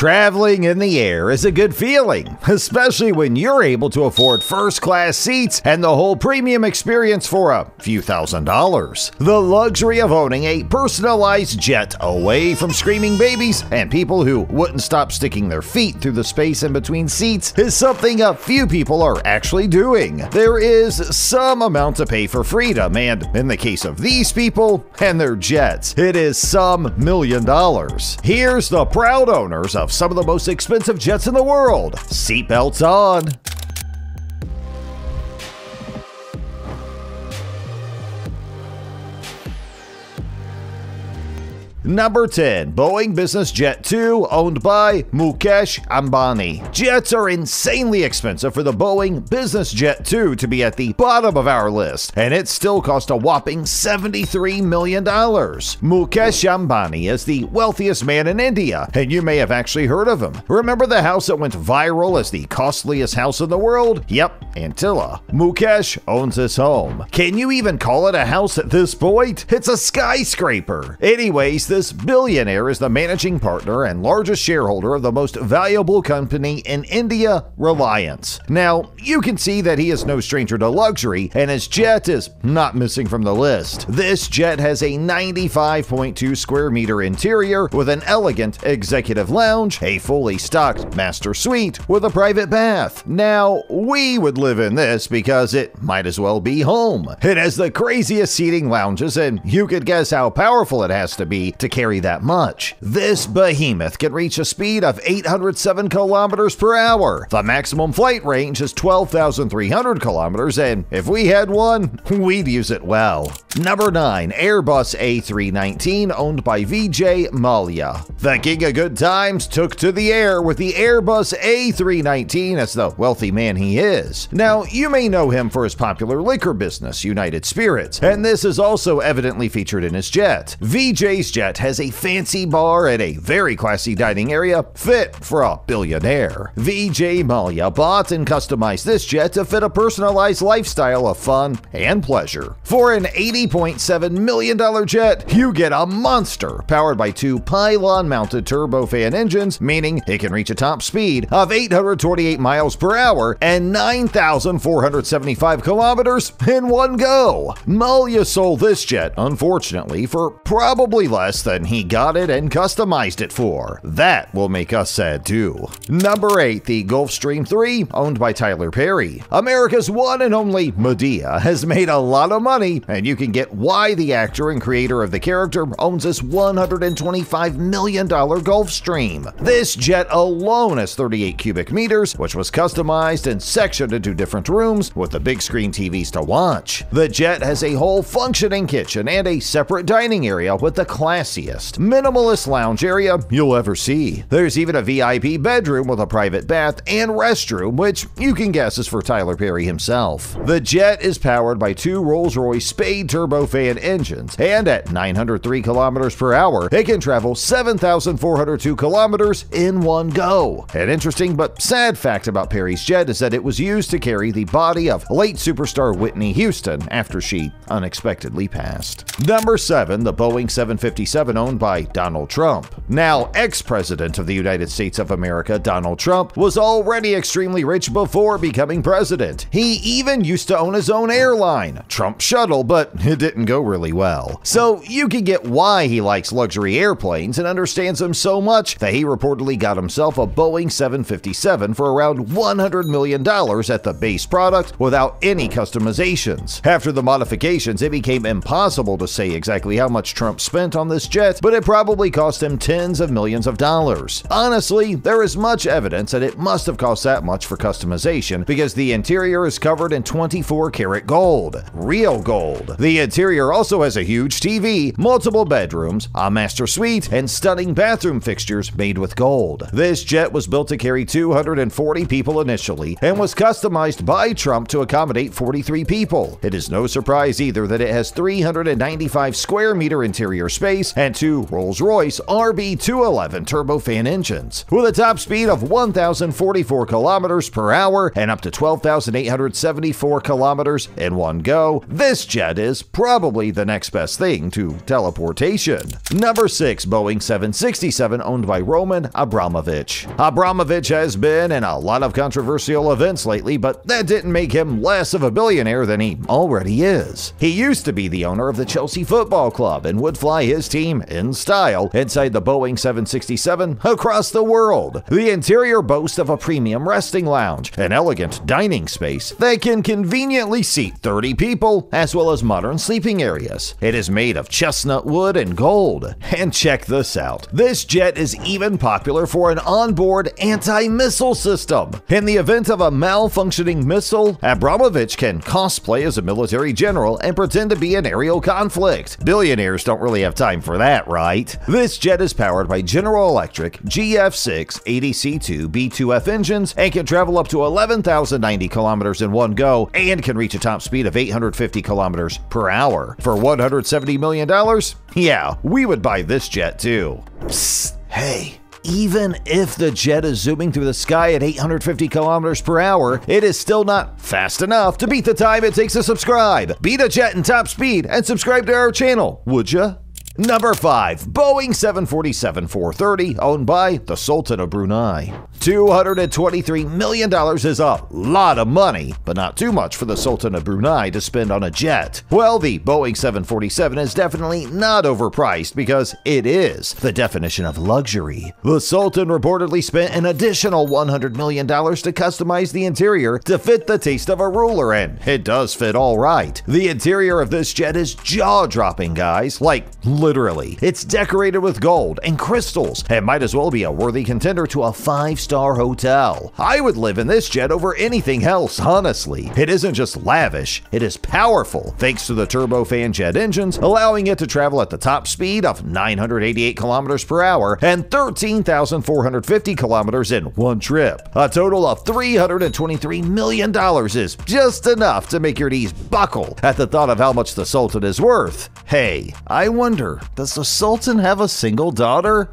Traveling in the air is a good feeling, especially when you're able to afford first-class seats and the whole premium experience for a few $1,000s. The luxury of owning a personalized jet away from screaming babies and people who wouldn't stop sticking their feet through the space in between seats is something a few people are actually doing. There is some amount to pay for freedom, and in the case of these people and their jets, it is some $1 million. Here's the proud owners of some of the most expensive jets in the world. Seatbelts on. Number 10. Boeing Business Jet 2, owned by Mukesh Ambani. Jets are insanely expensive for the Boeing Business Jet 2 to be at the bottom of our list, and it still cost a whopping $73 million. Mukesh Ambani is the wealthiest man in India, and you may have actually heard of him. Remember the house that went viral as the costliest house in the world? Yep, Antilla. Mukesh owns his home. Can you even call it a house at this point? It's a skyscraper. Anyways, this billionaire is the managing partner and largest shareholder of the most valuable company in India, Reliance. Now, you can see that he is no stranger to luxury, and his jet is not missing from the list. This jet has a 95.2 square meter interior with an elegant executive lounge, a fully stocked master suite with a private bath. Now, we would live in this because it might as well be home. It has the craziest seating lounges, and you could guess how powerful it has to be to carry that much. This behemoth can reach a speed of 807 kilometers per hour. The maximum flight range is 12,300 kilometers, and if we had one, we'd use it well. Number 9. Airbus A319, owned by Vijay Mallya. The king of good times took to the air with the Airbus A319 as the wealthy man he is. Now, you may know him for his popular liquor business, United Spirits, and this is also evidently featured in his jet. Vijay's jet has a fancy bar and a very classy dining area fit for a billionaire. Vijay Mallya bought and customized this jet to fit a personalized lifestyle of fun and pleasure. For an $80.7 million jet, you get a monster powered by two pylon-mounted turbofan engines, meaning it can reach a top speed of 828 miles per hour and 9,475 kilometers in one go. Mallya sold this jet, unfortunately, for probably less than he got it and customized it for. That will make us sad too. Number 8. The Gulfstream 3, owned by Tyler Perry. America's one and only Madea has made a lot of money, and you can get why the actor and creator of the character owns this $125 million Gulfstream. This jet alone has 38 cubic meters, which was customized and sectioned into different rooms with the big screen TVs to watch. The jet has a whole functioning kitchen and a separate dining area with the classiest, minimalist lounge area you'll ever see. There's even a VIP bedroom with a private bath and restroom, which you can guess is for Tyler Perry himself. The jet is powered by two Rolls-Royce Spade turbofan engines, and at 903 kilometers per hour, it can travel 7,402 kilometers in one go. An interesting but sad fact about Perry's jet is that it was used to carry the body of late superstar Whitney Houston after she unexpectedly passed. Number 7. The Boeing 757, owned by Donald Trump. Now, ex-president of the United States of America, Donald Trump, was already extremely rich before becoming president. He even used to own his own airline, Trump Shuttle, but it didn't go really well. So you can get why he likes luxury airplanes and understands them so much that he reportedly got himself a Boeing 757 for around $100 million at the base product without any customizations. After the modifications, it became impossible to say exactly how much Trump spent on this jet, but it probably cost him tens of millions of dollars. Honestly, there is much evidence that it must have cost that much for customization because the interior is covered in 24 karat gold. Real gold. The interior also has a huge TV, multiple bedrooms, a master suite, and stunning bathroom fixtures made with gold. This jet was built to carry 240 people initially and was customized by Trump to accommodate 43 people. It is no surprise either that it has 395 square meter interior space and two Rolls-Royce RB211 turbofan engines. With a top speed of 1,044 kilometers per hour and up to 12,874 kilometers in one go, this jet is probably the next best thing to teleportation. Number 6. Boeing 767, owned by Roman Abramovich. Abramovich has been in a lot of controversial events lately, but that didn't make him less of a billionaire than he already is. He used to be the owner of the Chelsea Football Club and would fly his team in style inside the Boeing 767 across the world. The interior boasts of a premium resting lounge, an elegant dining space that can conveniently seat 30 people, as well as modern sleeping areas. It is made of chestnut wood and gold. And check this out. This jet is even popular for an onboard anti-missile system. In the event of a malfunctioning missile, Abramovich can cosplay as a military general and pretend to be an aerial conflict. Billionaires don't really have time for that, right? This jet is powered by General Electric GF6 80C2 B2F engines and can travel up to 11,090 kilometers in one go and can reach a top speed of 850 kilometers per hour. For $170 million? Yeah, we would buy this jet too. Psst, hey. Even if the jet is zooming through the sky at 850 kilometers per hour, it is still not fast enough to beat the time it takes to subscribe. Beat a jet in top speed and subscribe to our channel, would ya? Number 5. Boeing 747-430, owned by the Sultan of Brunei. $223 million is a lot of money, but not too much for the Sultan of Brunei to spend on a jet. Well, the Boeing 747 is definitely not overpriced because it is the definition of luxury. The Sultan reportedly spent an additional $100 million to customize the interior to fit the taste of a ruler, and it does fit all right. The interior of this jet is jaw-dropping, guys. Like, literally. It's decorated with gold and crystals and might as well be a worthy contender to a 5-star hotel. I would live in this jet over anything else, honestly. It isn't just lavish, it is powerful, thanks to the turbofan jet engines, allowing it to travel at the top speed of 988 kilometers per hour and 13,450 kilometers in one trip. A total of $323 million is just enough to make your knees buckle at the thought of how much the Sultan is worth. Hey, I wonder, does the Sultan have a single daughter?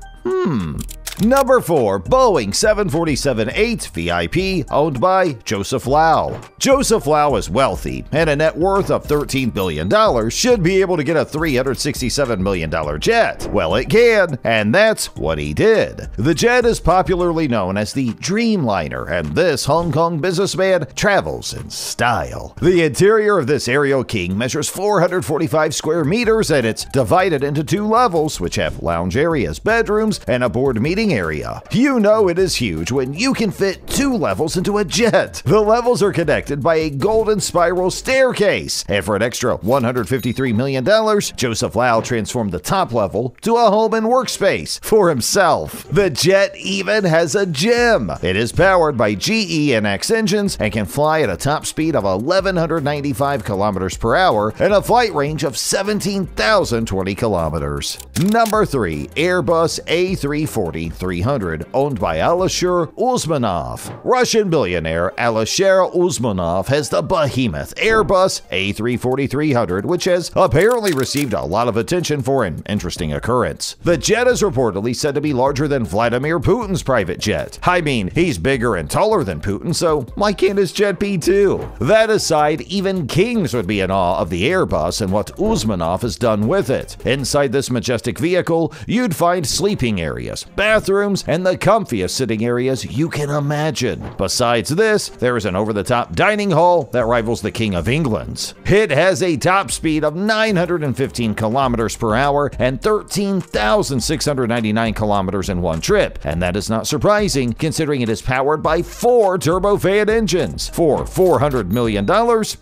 Number 4. Boeing 747-8 VIP, owned by Joseph Lau. Joseph Lau is wealthy, and a net worth of $13 billion should be able to get a $367 million jet. Well, it can, and that's what he did. The jet is popularly known as the Dreamliner, and this Hong Kong businessman travels in style. The interior of this aerial king measures 445 square meters, and it's divided into 2 levels, which have lounge areas, bedrooms, and a board meeting area. You know it is huge when you can fit 2 levels into a jet. The levels are connected by a golden spiral staircase, and for an extra $153 million, Joseph Lau transformed the top level to a home and workspace for himself. The jet even has a gym. It is powered by GE&X engines and can fly at a top speed of 1,195 kilometers per hour and a flight range of 17,020 kilometers. Number 3. Airbus A340-300, owned by Alisher Usmanov. Russian billionaire Alisher Usmanov has the behemoth Airbus A340-300, which has apparently received a lot of attention for an interesting occurrence. The jet is reportedly said to be larger than Vladimir Putin's private jet. I mean, he's bigger and taller than Putin, so why can't his jet be too? That aside, even kings would be in awe of the Airbus and what Usmanov has done with it. Inside this majestic vehicle, you'd find sleeping areas, bathrooms, and the comfiest sitting areas you can imagine. Besides this, there is an over-the-top dining hall that rivals the King of England's. It has a top speed of 915 kilometers per hour and 13,699 kilometers in one trip, and that is not surprising considering it is powered by 4 turbofan engines. For $400 million,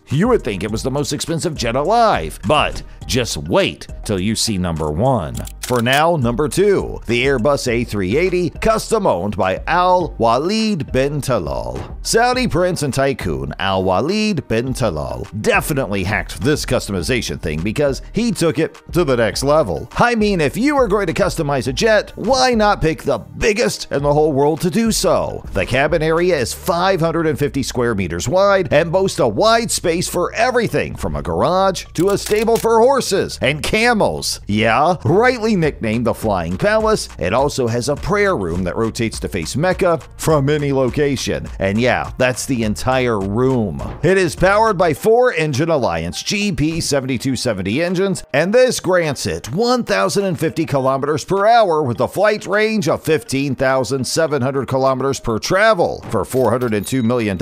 you would think it was the most expensive jet alive, but just wait till you see number 1. For now, number 2, the Airbus A380, custom owned by Al Walid bin Talal. Saudi prince and tycoon Al-Walid bin Talal definitely hacked this customization thing because he took it to the next level. I mean, if you are going to customize a jet, why not pick the biggest in the whole world to do so? The cabin area is 550 square meters wide and boasts a wide space for everything from a garage to a stable for horses and camels. Yeah, rightly nicknamed the Flying Palace, it also has a prayer room that rotates to face Mecca from any location. And yeah, that's the entire room. It is powered by 4-engine Alliance GP7270 engines, and this grants it 1,050 kilometers per hour with a flight range of 15,700 kilometers per travel. For $402 million?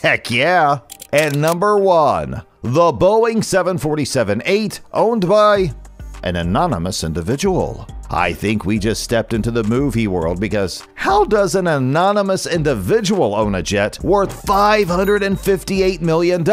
Heck yeah! And number 1, the Boeing 747-8, owned by an anonymous individual. I think we just stepped into the movie world, because how does an anonymous individual own a jet worth $558 million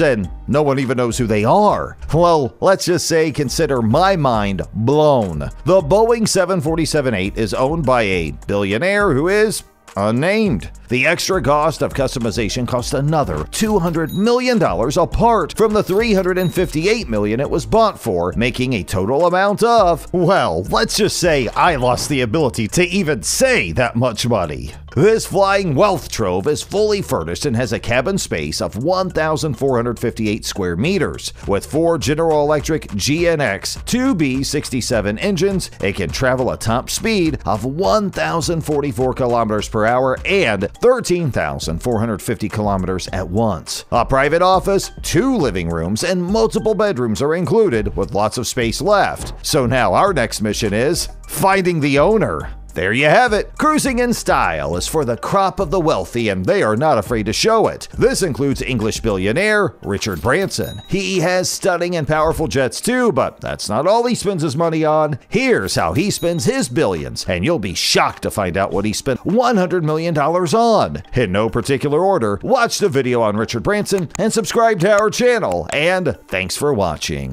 and no one even knows who they are? Well, let's just say consider my mind blown. The Boeing 747-8 is owned by a billionaire who is unnamed. The extra cost of customization cost another $200 million apart from the $358 million it was bought for, making a total amount of, well, let's just say I lost the ability to even say that much money. This flying wealth trove is fully furnished and has a cabin space of 1,458 square meters. With 4 General Electric GNX 2B67 engines, it can travel a top speed of 1,044 kilometers per hour and 13,450 kilometers at once. A private office, 2 living rooms, and multiple bedrooms are included, with lots of space left. So now our next mission is finding the owner. There you have it. Cruising in style is for the crop of the wealthy, and they are not afraid to show it. This includes English billionaire Richard Branson. He has stunning and powerful jets too, but that's not all he spends his money on. Here's how he spends his billions, and you'll be shocked to find out what he spent $100 million on. In no particular order, watch the video on Richard Branson and subscribe to our channel, and thanks for watching.